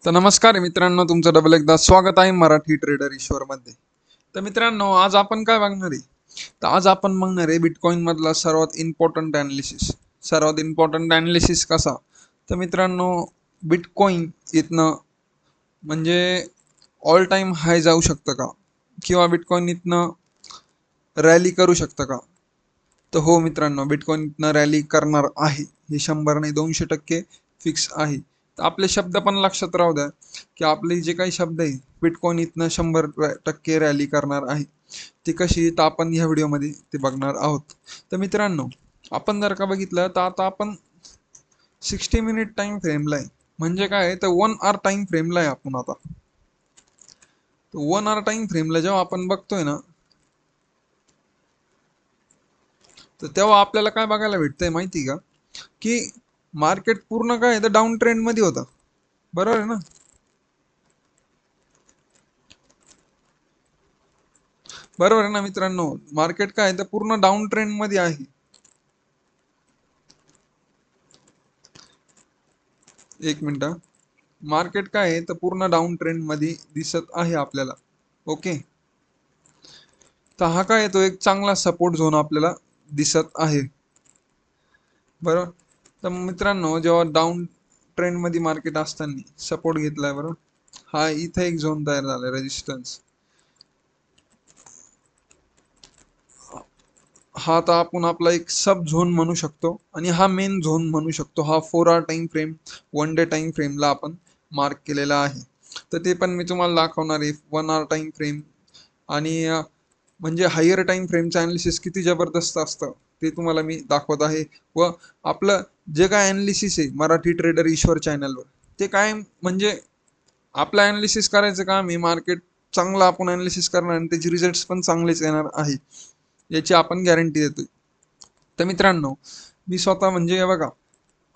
तर नमस्कार मित्रांनो, तुमचं डबल एकदा स्वागत आहे मराठी ट्रेडर ईश्वरमध्ये. तर मित्रांनो, आज आपण काय बघणार आहे? तर आज आपण बघणार आहे बिटकॉइन मधला सर्वात इम्पॉर्टंट अनालिसिस. सर्वात इम्पॉर्टंट अनालिसिस कसा? तर मित्रांनो, बिटकॉइन इथनं म्हणजे ऑल टाइम हाय जाऊ शकतं का? किंवा बिटकॉइन इथनं रॅली करू शकतं का? तर हो मित्रांनो, बिटकॉइन इथनं रॅली करणार आहे. हे 100 नाही 200% फिक्स आहे. तर आपले शब्द पण लक्षात राहू द्या, की आपले जे काही शब्द आहे, बिटकॉइन इथनं 100% रॅली करणार आहे. ती कशी? तर आपण ह्या व्हिडिओमध्ये ते बघणार आहोत. तर मित्रांनो, आपण जर का बघितलं तर आता आपण 60 मिनिट टाइम फ्रेमला आहे. म्हणजे काय आहे? तर 1 आवर टाइम फ्रेमला आहे आपण आता. 1 आवर टाइम फ्रेमला जेव्हा आपण बघतोय ना, तर तेव्हा आपल्याला काय बघायला भेटतंय माहिती का? की मार्केट पूर्ण काय तर डाऊन ट्रेंड मध्ये होता. बरोबर आहे ना? बरोबर आहे ना मित्रांनो? मार्केट काय तर पूर्ण डाऊन ट्रेंड मध्ये आहे. एक मिनिट. मार्केट काय आहे तर पूर्ण डाऊन ट्रेंड मध्ये दिसत आहे आपल्याला. ओके. तर हा काय तो एक चांगला सपोर्ट झोन आपल्याला दिसत आहे. बरोबर. तर मित्रांनो, जेव्हा डाऊन ट्रेंड मध्ये मार्केट असताना सपोर्ट घेतलाय बरोबर, हा इथे एक झोन तयार झालाय रेजिस्टन्स. हा तर आपण आपला एक सब झोन म्हणू शकतो आणि हा मेन झोन म्हणू शकतो. हा 4 आवर टाइम फ्रेम, 1 डे टाइम फ्रेमला आपण मार्क केलेला आहे. तर ते पण मी तुम्हाला दाखवणार आहे. 1 आवर टाइम फ्रेम आणि म्हणजे हायर टाइम फ्रेमचं अनालिसिस किती जबरदस्त असतं ते तुम्हाला मी दाखवत आहे. व आपलं जे काय अनालिसिस आहे मराठी ट्रेडर ईश्वर चॅनलवर, ते काय म्हणजे आपलं अनालिसिस करायचं काम आहे. मार्केट चांगलं आपण अनालिसिस करणार आणि त्याचे रिझल्ट्स पण चांगलेच येणार आहे, याची आपण गॅरंटी देतोय. तर मित्रांनो, मी स्वतः म्हणजे हे बघा,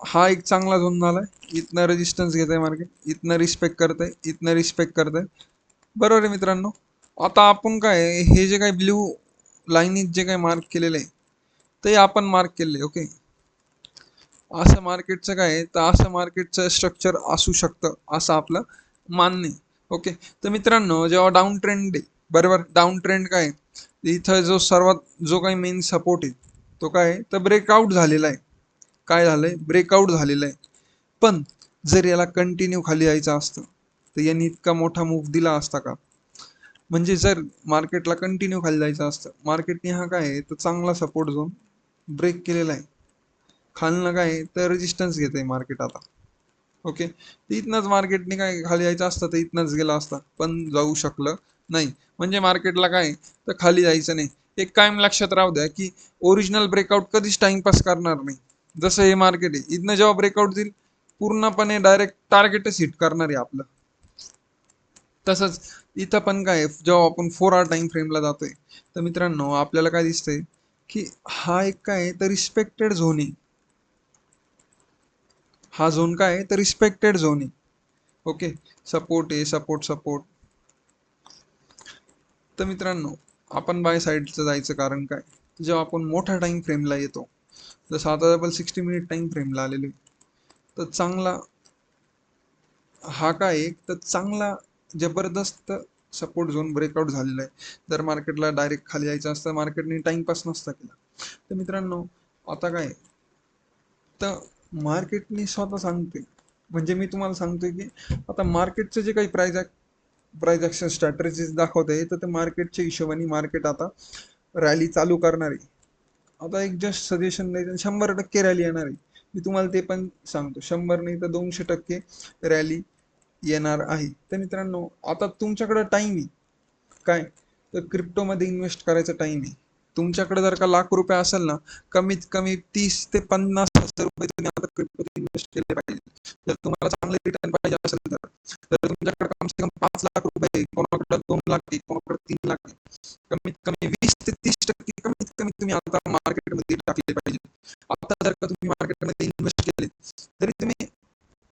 हा एक चांगला झोन झालाय. इथनं रेजिस्टन्स घेत आहे मार्केट, इथनं रिस्पेक्ट करत आहे, इथनं रिस्पेक्ट करत आहे. बरोबर आहे मित्रांनो. आता आपण काय हे जे काही ब्ल्यू लाईनीत जे काही मार्क केलेलं आहे, ते आपण मार्क केले. ओके. असं मार्केटचं काय आहे, तर असं मार्केटचं स्ट्रक्चर असू शकतं असं आपलं मान्य आहे. ओके. तर मित्रांनो, जेव्हा डाऊन ट्रेंड आहे बरोबर, डाऊन ट्रेंड काय आहे, इथं जो सर्वात जो काही मेन सपोर्ट आहे तो काय आहे तर ब्रेकआउट झालेला आहे. काय झालंय? ब्रेकआउट झालेलं आहे. पण जर याला कंटिन्यू खाली यायचं असतं तर यांनी इतका मोठा मूव्ह दिला असता का? म्हणजे जर मार्केटला कंटिन्यू खाली जायचं असतं, मार्केटने हा काय आहे तर चांगला सपोर्ट झोन ब्रेक केलेला आहे. खालनं काय आहे तर रेजिस्टन्स घेत आहे मार्केट आता. ओके. तर इथनंच मार्केटने काय खाली यायचं असतं तर इथनंच गेला असता, पण जाऊ शकलं नाही. म्हणजे मार्केटला काय तर खाली जायचं नाही. एक कायम लक्षात राहू द्या, की ओरिजिनल ब्रेकआउट कधीच टाइमपास करणार नाही. जसं हे मार्केट आहे, इथनं जेव्हा ब्रेकआउट देईल पूर्णपणे डायरेक्ट टार्गेटच हिट करणार आहे आपलं. तसंच इथं पण काय जेव्हा आपण 4 आवर टाइम फ्रेमला जातोय, तर मित्रांनो आपल्याला काय दिसतंय, की हा एक काय आहे तर रिस्पेक्टेड झोन आहे. हा झोन काय आहे तर रिस्पेक्टेड झोन आहे. ओके. सपोर्ट आहे, सपोर्ट सपोर्ट. तर मित्रांनो, आपण बाय साईडचं जायचं कारण काय, जेव्हा आपण मोठ्या टाइम फ्रेमला येतो, जसं आता आपण 60 मिनिट टाइम फ्रेमला आलेलो आहे, तर चांगला हा काय एक तर चांगला जबरदस्त सपोर्ट झोन ब्रेकआउट झालेला आहे. जर मार्केटला डायरेक्ट खाली यायचं असतं, मार्केटने टाइमपास नसता केला. तर मित्रांनो, आता काय तर मार्केटने स्वतः सांगते, म्हणजे मी तुम्हाला सांगतोय की आता मार्केटचं जे काही प्राइस ऍक्शन स्ट्रॅटेजीज दाखवते, तर ते मार्केटच्या हिशोबाने मार्केट आता रॅली चालू करणार आहे. आता एक जस्ट सजेशन द्यायचं, 100% रॅली येणार आहे. मी तुम्हाला ते पण सांगतो, 100 नाही तर 200% रॅली येणार आहे. तर मित्रांनो, आता तुमच्याकडे टाइम आहे काय तर क्रिप्टोमध्ये इन्व्हेस्ट करायचा टाइम आहे. तुमच्याकडे जर का लाख रुपये असेल ना, कमीत कमी 30 ते 50 हजार रुपये तुम्ही आता क्रिप्टोत इन्व्हेस्ट केले पाहिजे. जर तुम्हाला चांगले रिटर्न पाहिजे असेल तर तुमच्याकडे कम से कम 5 लाख रुपये, कोणाकडे 2 लाख आहे, कोणाकडे 3 लाख आहे. कमीत कमी 20 ते 30% कमीत कमी तुम्ही आता मार्केटमध्ये टाकले पाहिजे. आता जर का तुम्ही मार्केटमध्ये इन्व्हेस्ट केले तरी तुम्ही